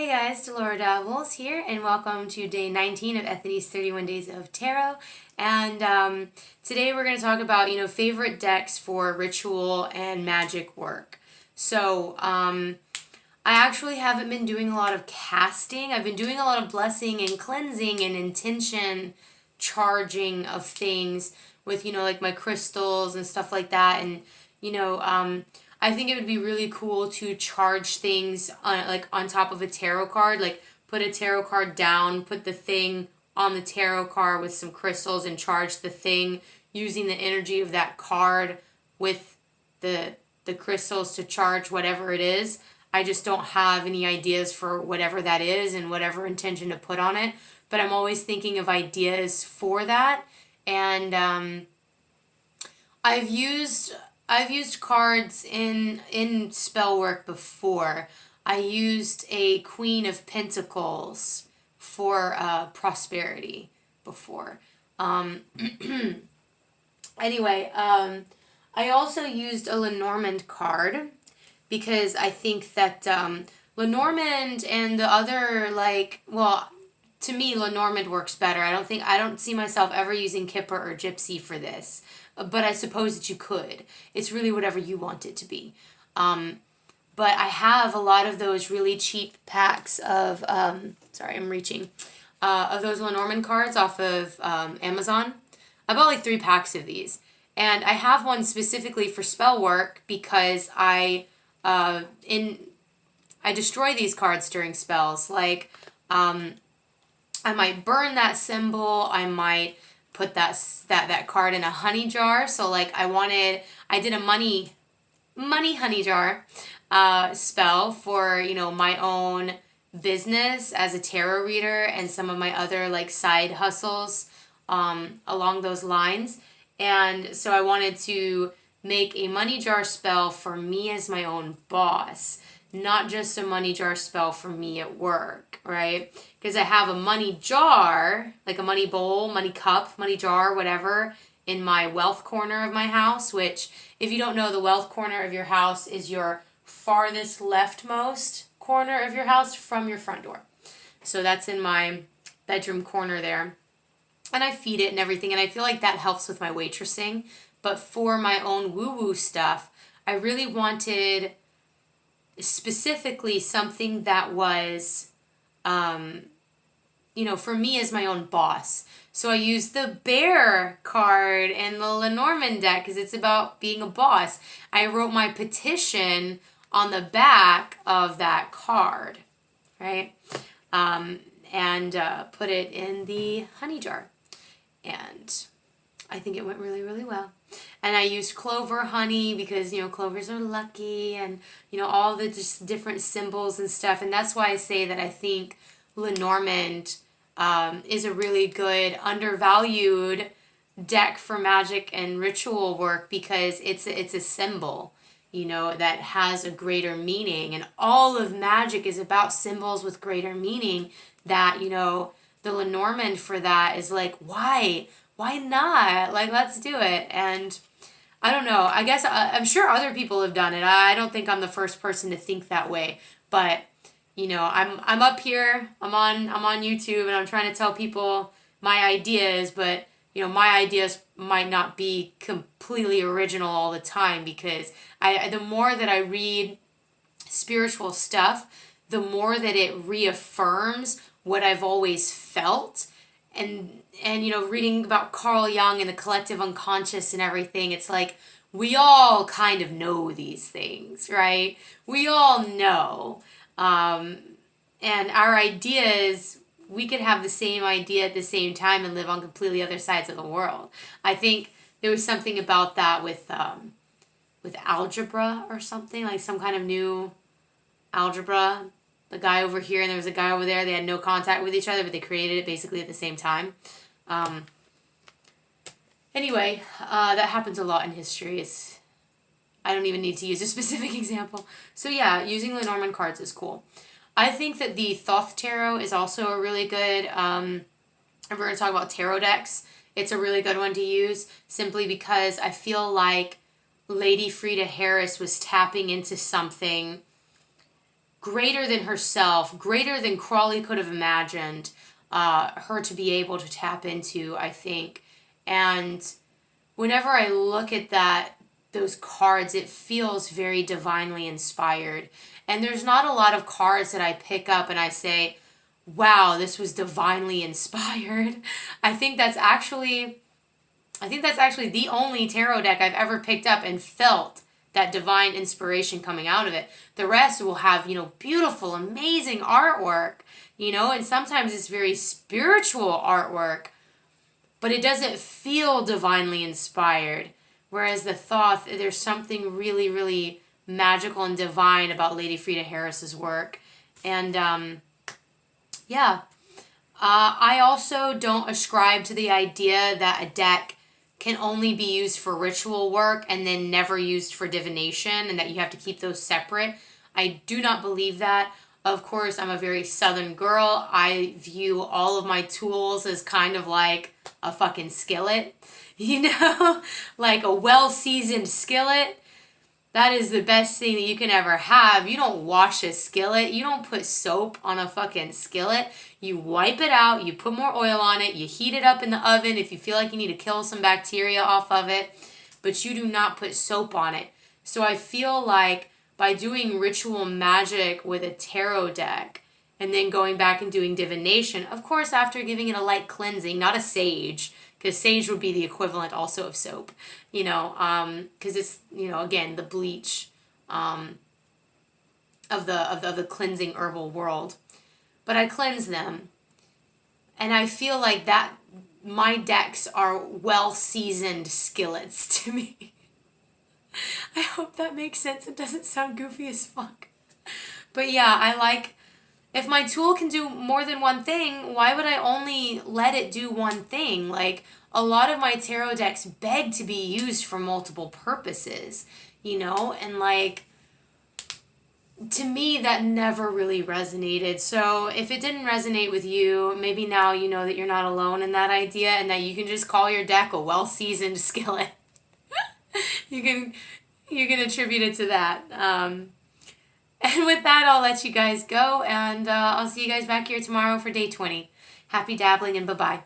Hey guys, Delora Davils here, and welcome to day 19 of Ethany's 31 Days of Tarot. And today we're going to talk about, favorite decks for ritual and magic work. So, I actually haven't been doing a lot of casting. I've been doing a lot of blessing and cleansing and intention charging of things with, like my crystals and stuff like that. And, I think it would be really cool to charge things on top of a tarot card, like put a tarot card down, put the thing on the tarot card with some crystals and charge the thing using the energy of that card with the crystals to charge whatever it is. I just don't have any ideas for whatever that is and whatever intention to put on it, but I'm always thinking of ideas for that. And I've used cards in spell work before. I used a Queen of Pentacles for prosperity before. Anyway, I also used a Lenormand card because I think that Lenormand and the other, to me, Lenormand works better. I don't see myself ever using Kipper or Gypsy for this, but I suppose that you could. It's really whatever you want it to be. But I have a lot of those really cheap packs of, of those Lenormand cards off of Amazon. I bought like 3 packs of these. And I have one specifically for spell work because I destroy these cards during spells. Like, I might burn that symbol. I might put that card in a honey jar. So like I did a money honey jar spell for, my own business as a tarot reader and some of my other like side hustles along those lines. And so I wanted to make a money jar spell for me as my own boss, not just a money jar spell for me at work, right? Because I have a money jar, like a money bowl, money cup, money jar, whatever, in my wealth corner of my house, which, if you don't know, the wealth corner of your house is your farthest leftmost corner of your house from your front door. So that's in my bedroom corner there. And I feed it and everything, and I feel like that helps with my waitressing. But for my own woo-woo stuff, I really wanted specifically something that was, for me as my own boss. So I used the bear card in the Lenormand deck because it's about being a boss. I wrote my petition on the back of that card, right? And put it in the honey jar. And I think it went really, really well. And I used clover honey because, clovers are lucky and, all the just different symbols and stuff. And that's why I say that I think Lenormand is a really good, undervalued deck for magic and ritual work because it's a symbol, that has a greater meaning. And all of magic is about symbols with greater meaning that, the Lenormand for that is like, why? Why not? Like, let's do it. And I don't know. I guess I'm sure other people have done it. I don't think I'm the first person to think that way. But, I'm up here. I'm on YouTube and I'm trying to tell people my ideas. But, my ideas might not be completely original all the time because the more that I read spiritual stuff, the more that it reaffirms what I've always felt. And reading about Carl Jung and the collective unconscious and everything, it's like we all kind of know these things, right? We all know. And our ideas, we could have the same idea at the same time and live on completely other sides of the world. I think there was something about that with algebra or something, like some kind of new algebra. The guy over here and there was a guy over there. They had no contact with each other, but they created it basically at the same time. Anyway, that happens a lot in history. I don't even need to use a specific example. So yeah, using Lenormand cards is cool. I think that the Thoth Tarot is also a really good, if we're going to talk about tarot decks, it's a really good one to use simply because I feel like Lady Frida Harris was tapping into something greater than herself, greater than Crawley could have imagined her to be able to tap into, I think. And whenever I look at those cards, it feels very divinely inspired. And there's not a lot of cards that I pick up and I say, wow, this was divinely inspired. I think that's actually the only tarot deck I've ever picked up and felt that divine inspiration coming out of it. The rest will have, beautiful, amazing artwork, and sometimes it's very spiritual artwork, but it doesn't feel divinely inspired. Whereas the Thoth, there's something really, really magical and divine about Lady Frida Harris's work. And, I also don't ascribe to the idea that a deck can only be used for ritual work and then never used for divination, and that you have to keep those separate. I do not believe that. Of course, I'm a very Southern girl. I view all of my tools as kind of like a fucking skillet, like a well-seasoned skillet. That is the best thing that you can ever have. You don't wash a skillet. You don't put soap on a fucking skillet. You wipe it out. You put more oil on it. You heat it up in the oven if you feel like you need to kill some bacteria off of it. But you do not put soap on it. So I feel like by doing ritual magic with a tarot deck and then going back and doing divination, of course after giving it a light cleansing, not a sage, because sage would be the equivalent also of soap, because it's, again, the bleach of the cleansing herbal world. But I cleanse them, and I feel like that my decks are well-seasoned skillets to me. I hope that makes sense. It doesn't sound goofy as fuck. But yeah, I like, if my tool can do more than one thing, why would I only let it do one thing? Like, a lot of my tarot decks beg to be used for multiple purposes, and like, to me, that never really resonated. So if it didn't resonate with you, maybe now you know that you're not alone in that idea and that you can just call your deck a well-seasoned skillet. You can attribute it to that. And with that, I'll let you guys go, and I'll see you guys back here tomorrow for day 20. Happy dabbling, and bye-bye.